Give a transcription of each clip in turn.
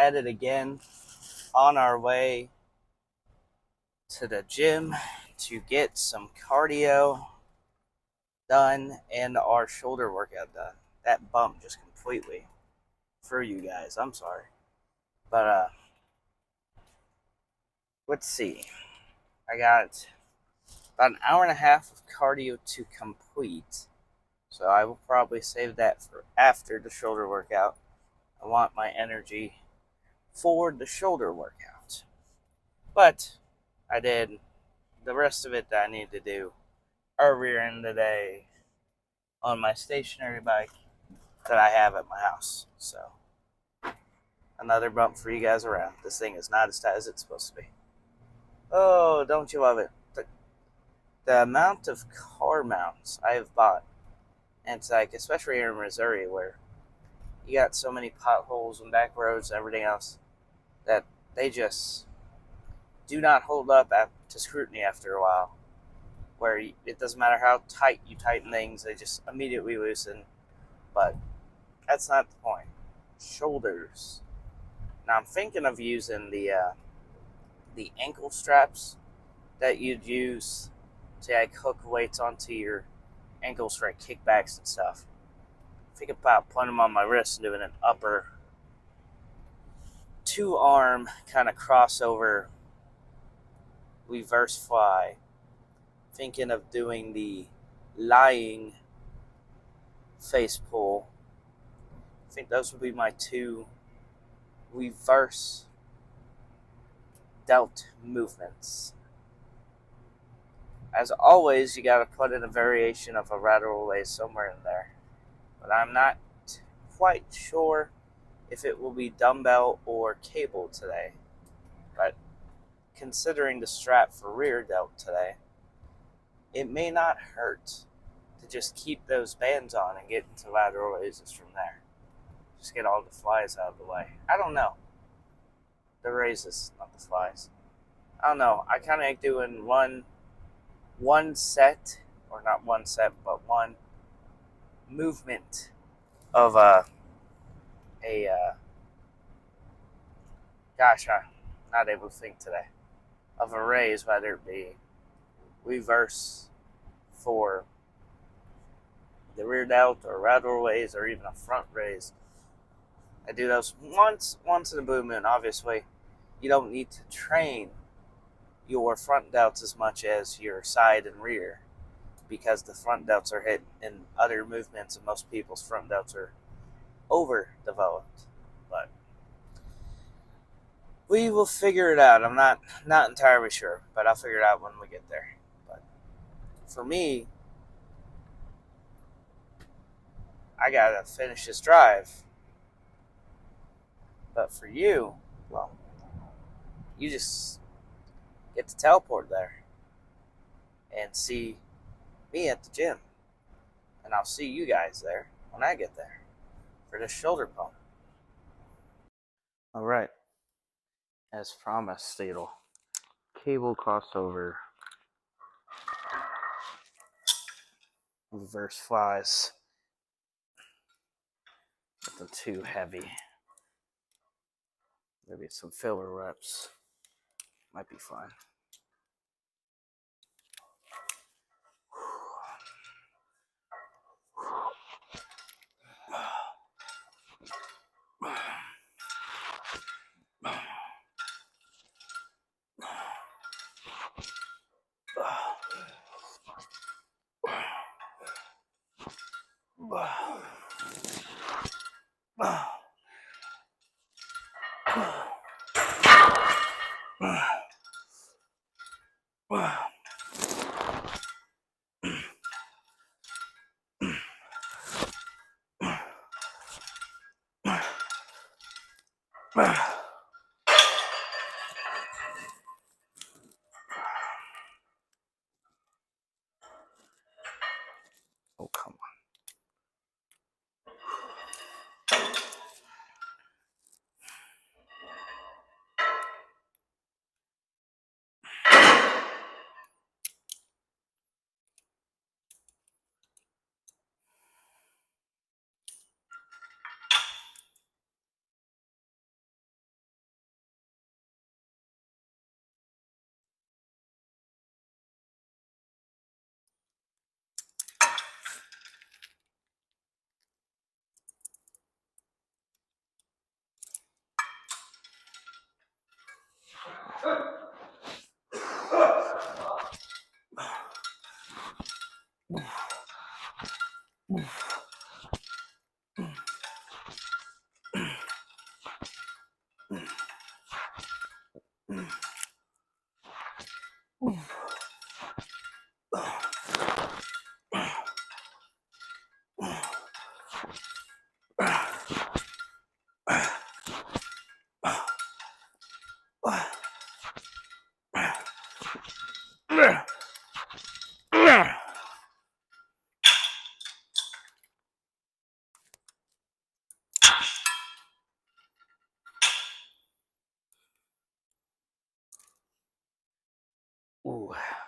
at it again on our way to the gym to get some cardio done and our shoulder workout done. That bump just completely for you guys. I'm sorry. But let's see. I got about an hour and a half of cardio to complete. So I will probably save that for after the shoulder workout. I want my energy for the shoulder workout. But I did the rest of it that I need to do earlier in the day on my stationary bike that I have at my house. So another bump for you guys around. This thing is not as tight as it's supposed to be. Oh, don't you love it? The amount of car mounts I have bought, and it's like, especially here in Missouri, where you got so many potholes and back roads and everything else, that they just do not hold up to scrutiny after a while. Where it doesn't matter how tight you tighten things, they just immediately loosen. But that's not the point. Shoulders. Now I'm thinking of using the ankle straps that you'd use to like hook weights onto your ankles for like kickbacks and stuff. Think about putting them on my wrist and doing an upper 2-arm kind of crossover reverse fly. Thinking of doing the lying face pull. I think those would be my 2 reverse delt movements. As always, you got to put in a variation of a lateral raise somewhere in there. But I'm not quite sure if it will be dumbbell or cable today. But considering the strap for rear delt today, it may not hurt to just keep those bands on and get into lateral raises from there. Just get all the flies out of the way. I don't know. The raises, not the flies. I don't know. I kind of like doing one set, or not one set, but one movement of gosh, I'm not able to think today, of a raise, whether it be reverse for the rear delt or lateral raise or even a front raise. I do those once in a blue moon. Obviously, you don't need to train your front delts as much as your side and rear, because the front delts are hit in other movements and most people's front delts are overdeveloped. But we will figure it out. I'm not entirely sure, but I'll figure it out when we get there. But for me, I gotta finish this drive. But for you, well, you just get to teleport there and see me at the gym. And I'll see you guys there when I get there for this shoulder pump. All right. As promised, Steedle. Cable crossover. Reverse flies. Nothing too heavy. Maybe some filler reps. Might be fine. Oh, come on. Ooh,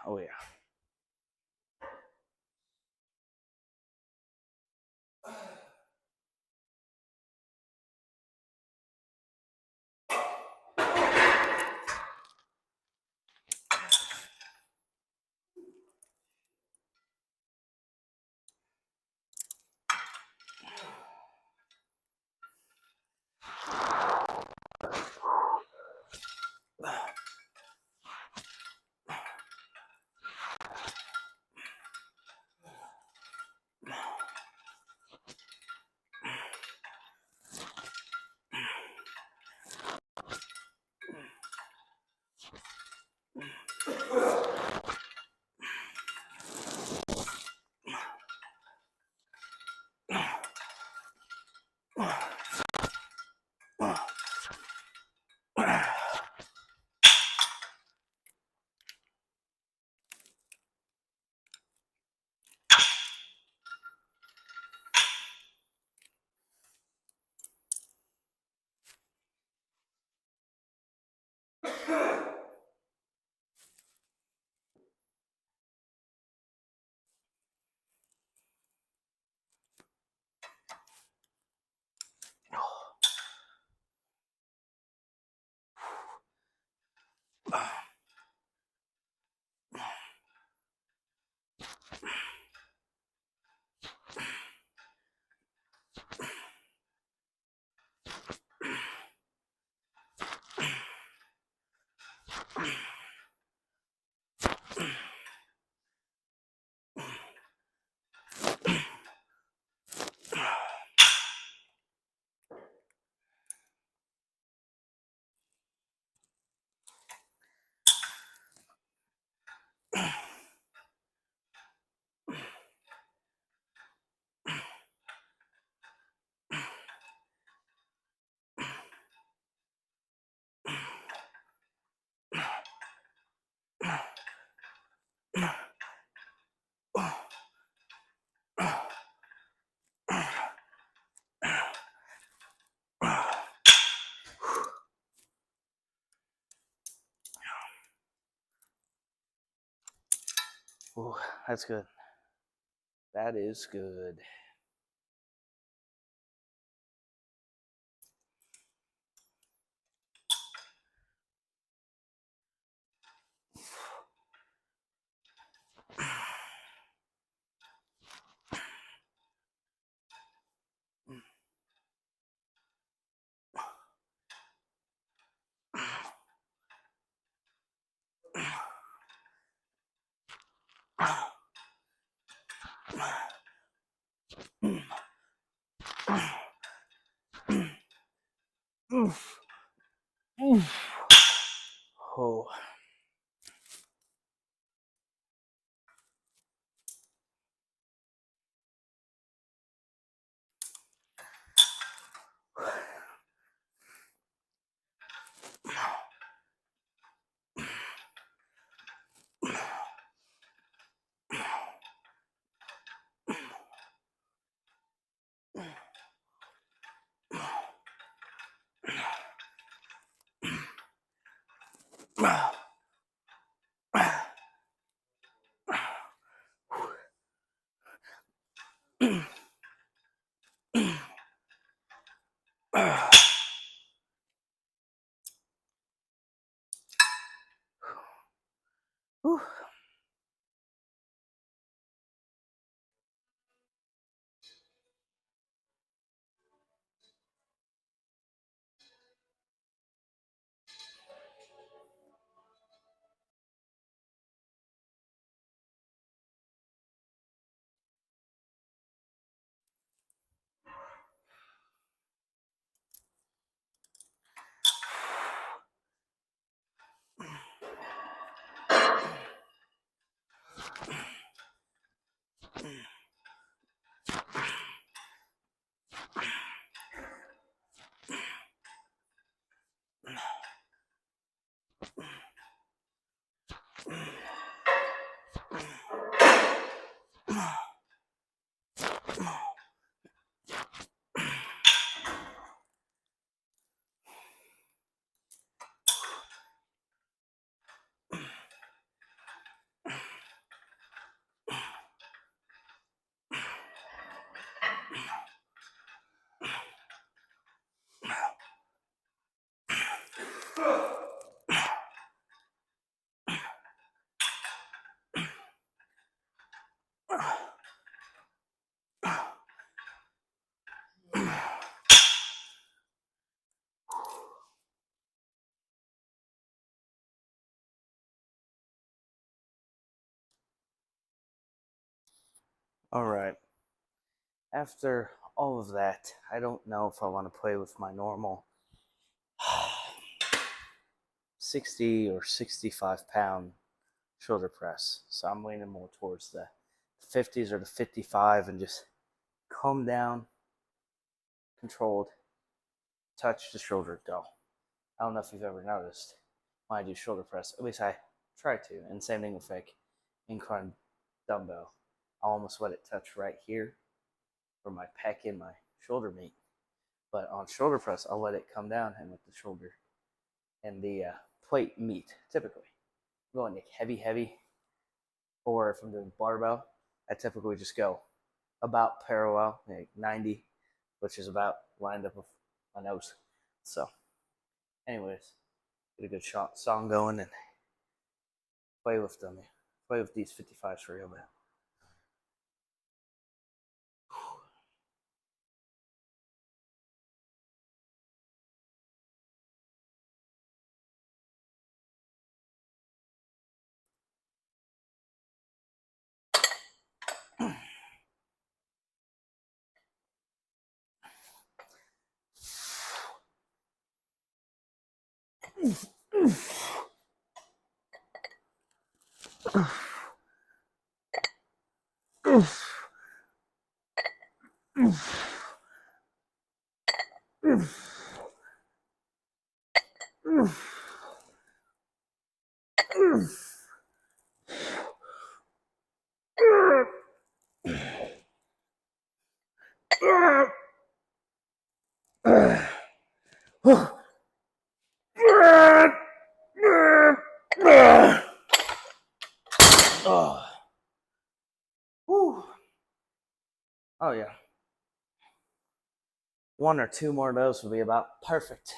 oh yeah. Ooh, that's good. That is good. Oof. Oof. Oh. Ooh. Alright, after all of that, I don't know if I want to play with my normal 60 or 65 pound shoulder press. So I'm leaning more towards the 50s or the 55 and just calm down, controlled, touch the shoulder, go. I don't know if you've ever noticed when I do shoulder press, at least I try to, and same thing with like incline dumbbell. I'll almost let it touch right here where my pec and my shoulder meet. But on shoulder press, I'll let it come down and let the shoulder and the plate meet, typically. I'm going like heavy, or if I'm doing barbell, I typically just go about parallel, like 90, which is about lined up with my nose. So, anyways, get a good shot song going and play with them. Play with these 55s for real, man. Oh, whew. Oh yeah. One or two more of those would be about perfect.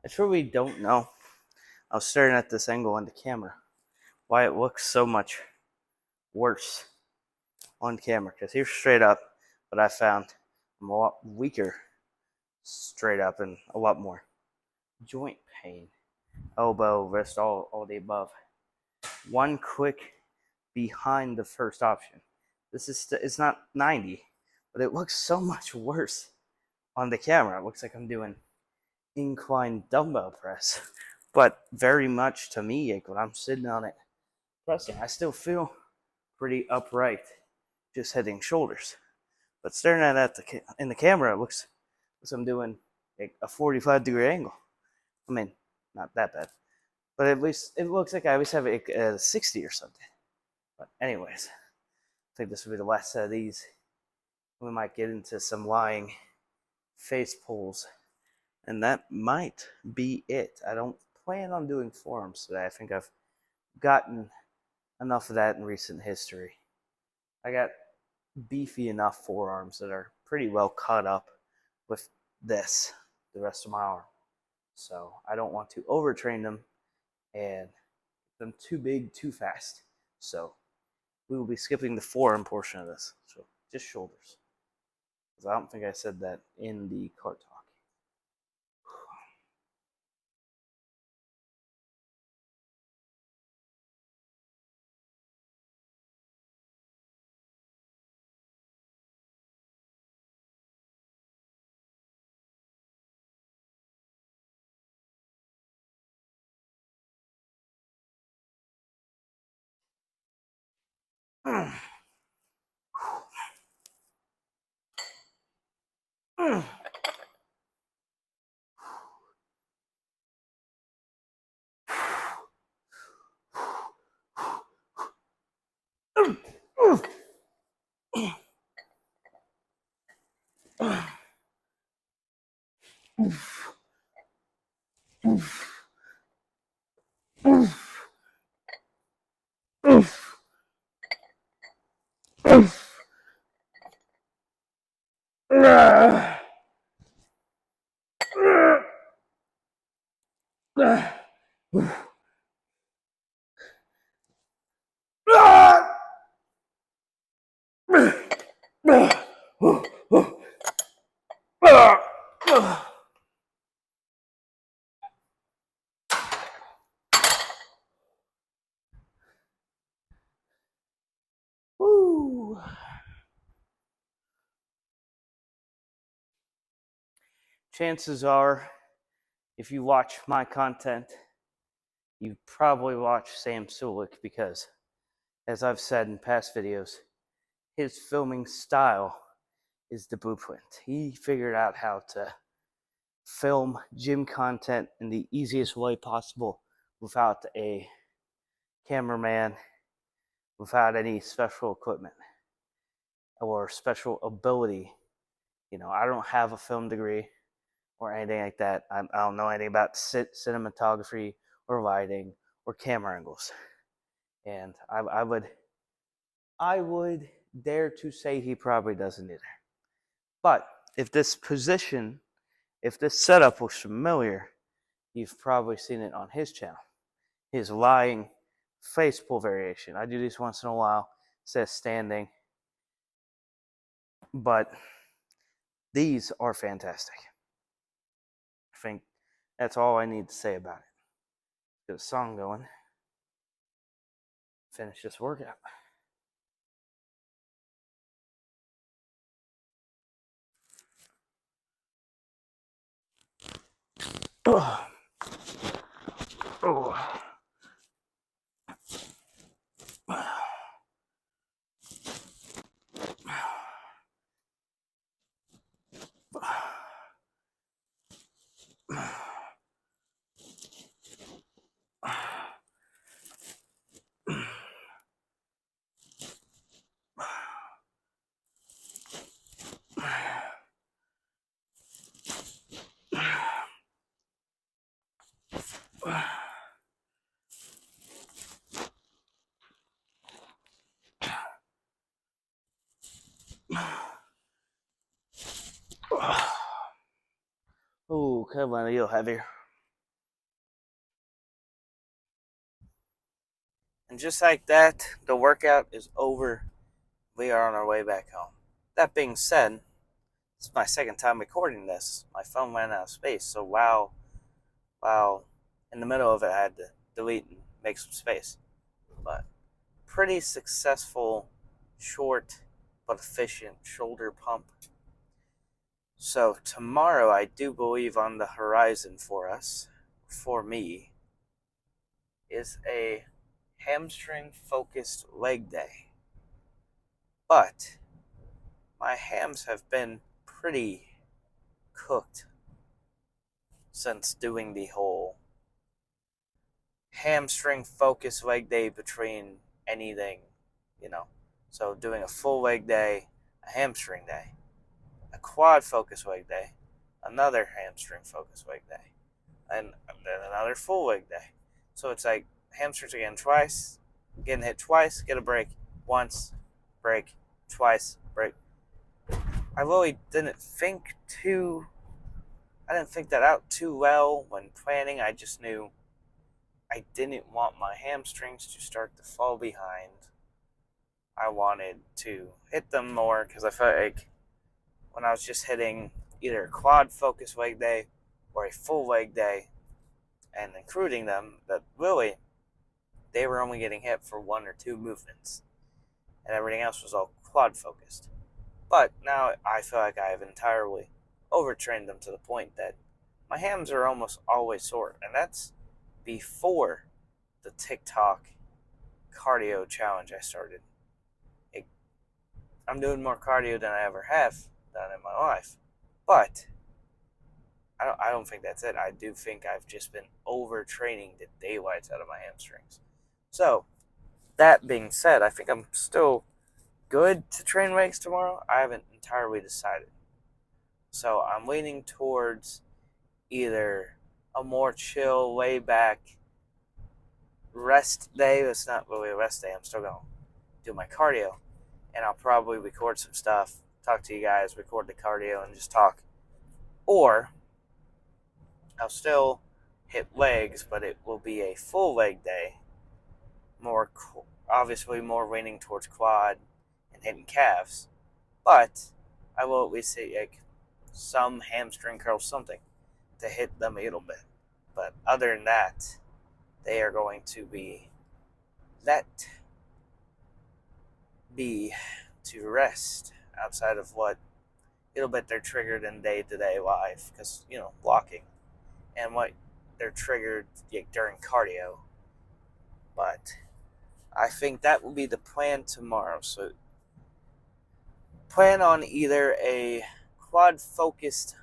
I truly don't know. I was staring at this angle on the camera. Why it looks so much worse on camera. Because here's straight up, but I found I'm a lot weaker straight up and a lot more joint pain. Elbow, wrist, all the above. One click behind the first option. This is it's not 90, but it looks so much worse on the camera. It looks like I'm doing incline dumbbell press, but very much to me, like when I'm sitting on it pressing, I still feel pretty upright, just hitting shoulders. But staring at in the camera, it looks like I'm doing like a 45-degree angle. I mean, not that bad, but at least it looks like I always have a 60 or something. But anyways, I think this will be the last set of these. We might get into some lying face pulls, and that might be it. I don't plan on doing forearms today. I think I've gotten enough of that in recent history. I got beefy enough forearms that are pretty well cut up with this the rest of my arm. So I don't want to overtrain them and get them too big too fast. So we will be skipping the forearm portion of this. So just shoulders. Because I don't think I said that in the cart talk. Woo. Chances are, if you watch my content, you probably watch Sam Sulik because, as I've said in past videos, his filming style is the blueprint. He figured out how to film gym content in the easiest way possible without a cameraman, without any special equipment or special ability. You know, I don't have a film degree or anything like that. I don't know anything about cinematography or lighting or camera angles. And I would dare to say he probably doesn't either. But if this position, if this setup was familiar, you've probably seen it on his channel. His lying face pull variation. I do these once in a while. It says standing. But these are fantastic. I think that's all I need to say about it. Get a song going. Finish this workout. Oh. Oh. Oh, kind of a little heavier. And just like that, the workout is over. We are on our way back home. That being said, it's my second time recording this. My phone ran out of space, so while in the middle of it, I had to delete and make some space. But pretty successful, short but efficient shoulder pump. So tomorrow, I do believe on the horizon for us, for me, is a hamstring focused leg day. But my hams have been pretty cooked since doing the whole hamstring focused leg day between anything, you know. So doing a full leg day, a hamstring day, a quad focused leg day, another hamstring focused leg day, and then another full leg day. So it's like hamstrings again twice, getting hit twice, get a break, once, break, twice, break. I really didn't think that out too well when planning. I just knew I didn't want my hamstrings to start to fall behind. I wanted to hit them more because I felt like when I was just hitting either a quad focus leg day or a full leg day and including them, that really they were only getting hit for one or two movements and everything else was all quad focused. But now I feel like I have entirely overtrained them to the point that my hams are almost always sore, and that's before the TikTok cardio challenge I started. I'm doing more cardio than I ever have done in my life. But I don't think that's it. I do think I've just been overtraining the daylights out of my hamstrings. So, that being said, I think I'm still good to train legs tomorrow. I haven't entirely decided. So, I'm leaning towards either a more chill, way back rest day. It's not really a rest day. I'm still going to do my cardio. And I'll probably record some stuff, talk to you guys, record the cardio, and just talk. Or I'll still hit legs, but it will be a full leg day. More, obviously, more leaning towards quad and hitting calves. But I will at least hit like some hamstring curls, something to hit them a little bit. But other than that, they are going to be let be to rest outside of what little bit they're triggered in day-to-day life, because blocking and what they're triggered during cardio. But I think that will be the plan tomorrow. So plan on either a quad focused,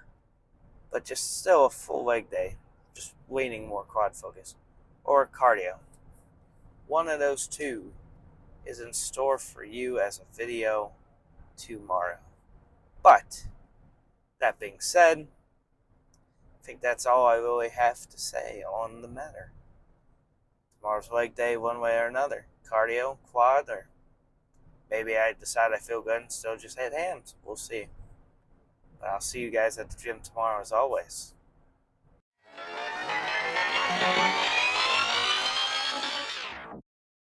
but just still a full leg day, just leaning more quad focused, or cardio. One of those two is in store for you as a video tomorrow. But that being said, I think that's all I really have to say on the matter. Tomorrow's leg day, one way or another. Cardio, quad, or maybe I decide I feel good and still just hit hams. We'll see. But I'll see you guys at the gym tomorrow as always.